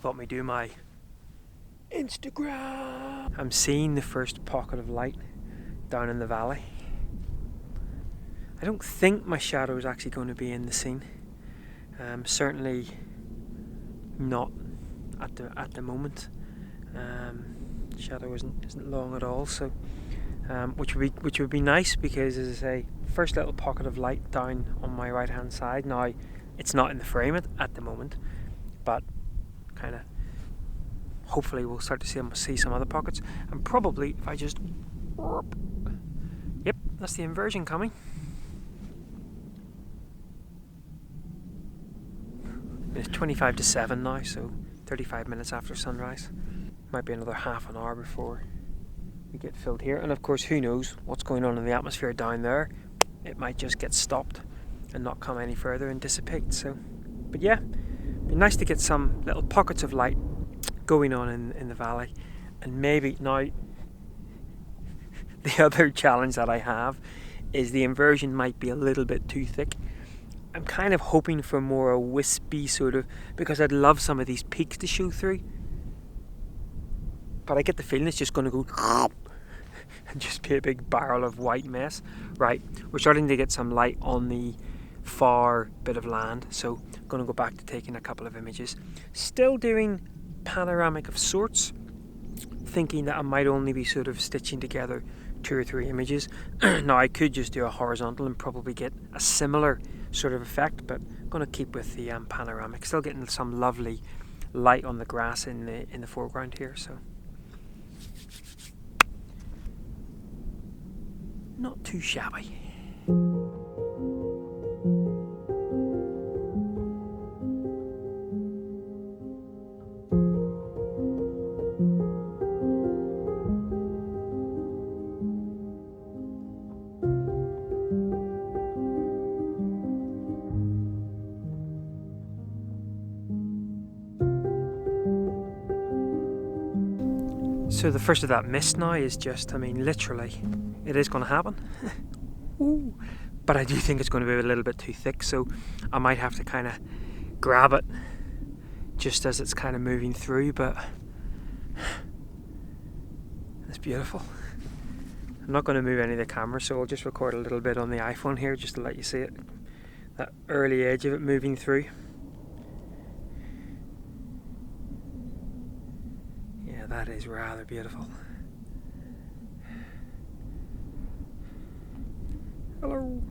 spot me do my Instagram. I'm seeing the first pocket of light down in the valley. I don't think my shadow is actually going to be in the scene. Certainly not at the moment. Shadow isn't long at all, so which would be nice, because, as I say, first little pocket of light down on my right hand side. Now it's not in the frame at the moment, but kind of hopefully we'll start to see some other pockets. And probably if I just, yep, that's the inversion coming. It's 25 to 7 now, so 35 minutes after sunrise. Might be another half an hour before we get filled here. And of course, who knows what's going on in the atmosphere down there. It might just get stopped and not come any further and dissipate. So, but yeah, it'd be nice to get some little pockets of light going on in the valley. And maybe now, the other challenge that I have is the inversion might be a little bit too thick. I'm kind of hoping for more a wispy sort of, because I'd love some of these peaks to show through. But I get the feeling it's just going to go and just be a big barrel of white mess. Right, we're starting to get some light on the far bit of land, so I'm going to go back to taking a couple of images. Still doing panoramic of sorts, thinking that I might only be sort of stitching together 2 or 3 images. Now I could just do a horizontal and probably get a similar sort of effect, but I'm going to keep with the panoramic. Still getting some lovely light on the grass in the foreground here, so not too shabby. So the first of that mist now is just, I mean, literally, it is going to happen. Ooh. But I do think it's going to be a little bit too thick, so I might have to kind of grab it just as it's kind of moving through, but it's beautiful. I'm not going to move any of the camera, so I'll just record a little bit on the iPhone here just to let you see it, that early edge of it moving through. That is rather beautiful. Hello.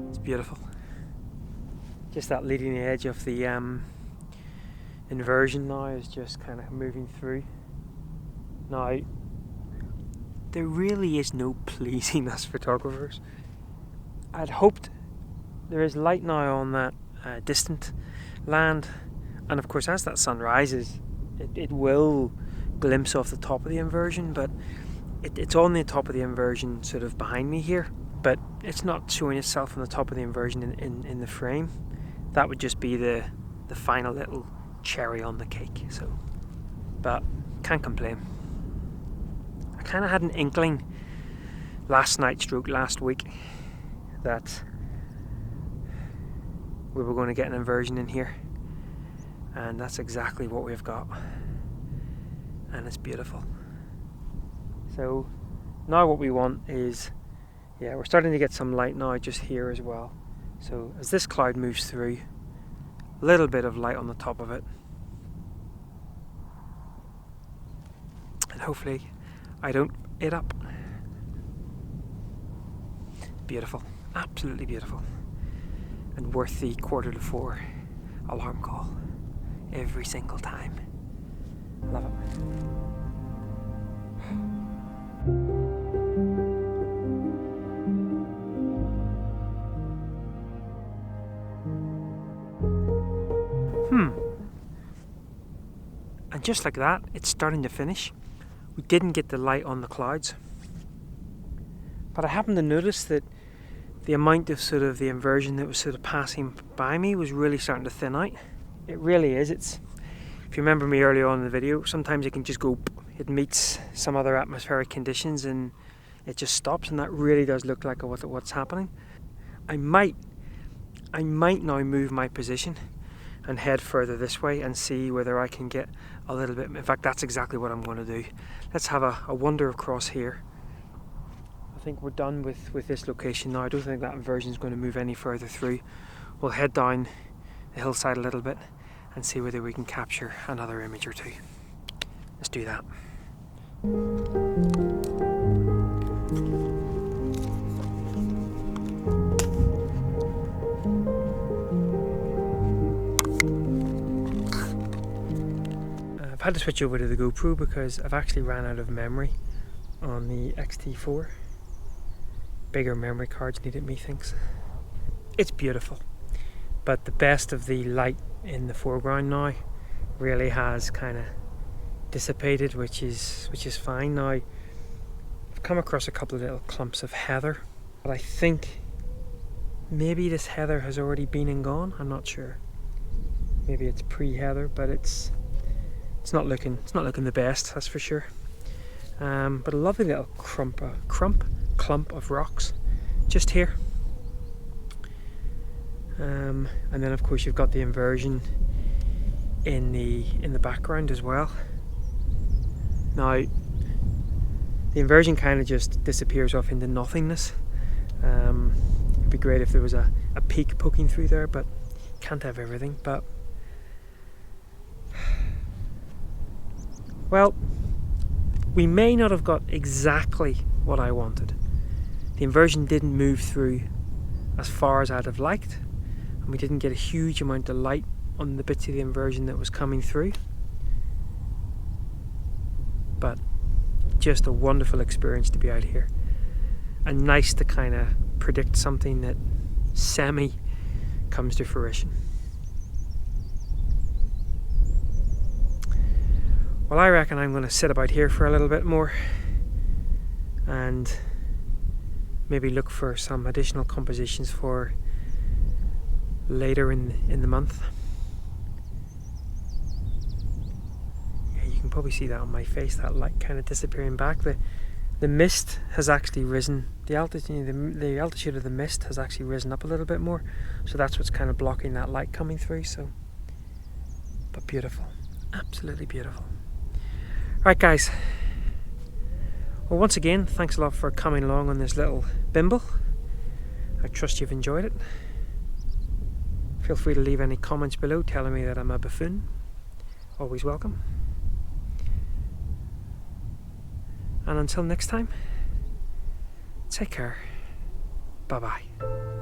It's beautiful. Just that leading edge of the inversion now is just kind of moving through. Now, there really is no pleasing us photographers. I'd hoped there is light now on that distant land, and of course as that sun rises it will glimpse off the top of the inversion, but it's on the top of the inversion sort of behind me here, but it's not showing itself on the top of the inversion in the frame. That would just be the final little cherry on the cake. So, but can't complain. I kind of had an inkling last week that we were going to get an inversion in here, and that's exactly what we've got, and it's beautiful. So now what we want is, we're starting to get some light now just here as well. So as this cloud moves through, a little bit of light on the top of it, and hopefully I don't it up. Beautiful, absolutely beautiful, and worth the 3:45 alarm call every single time. Love it. And just like that, it's starting to finish. We didn't get the light on the clouds, but I happened to notice that the amount of sort of the inversion that was sort of passing by me was really starting to thin out. It really is. It's, if you remember me earlier on in the video, sometimes it can just go, it meets some other atmospheric conditions and it just stops, and that really does look like what's happening. I might now move my position and head further this way and see whether I can get a little bit. In fact, that's exactly what I'm going to do. Let's have a wander across here. I think we're done with this location now. I don't think that inversion is going to move any further through. We'll head down the hillside a little bit and see whether we can capture another image or two. Let's do that. I've had to switch over to the GoPro because I've actually ran out of memory on the X-T4. Bigger memory cards needed, methinks. It's beautiful, but the best of the light in the foreground now really has kind of dissipated, which is fine. Now I've come across a couple of little clumps of heather, but I think maybe this heather has already been and gone. I'm not sure. Maybe it's pre-heather, but it's not looking the best, that's for sure. But a lovely little clump of rocks just here. And then of course you've got the inversion in the background as well. Now the inversion kind of just disappears off into nothingness. It'd be great if there was a peak poking through there, but can't have everything. But well, we may not have got exactly what I wanted. The inversion didn't move through as far as I'd have liked, and we didn't get a huge amount of light on the bits of the inversion that was coming through. But just a wonderful experience to be out here, and nice to kind of predict something that semi comes to fruition. Well, I reckon I'm going to sit about here for a little bit more and maybe look for some additional compositions for later in the month. Yeah, you can probably see that on my face, that light kind of disappearing back. The mist has actually risen. The altitude of the mist has actually risen up a little bit more, so that's what's kind of blocking that light coming through. So, but beautiful, absolutely beautiful. Right guys, well once again, thanks a lot for coming along on this little bimble. I trust you've enjoyed it. Feel free to leave any comments below telling me that I'm a buffoon. Always welcome. And until next time, take care. Bye bye.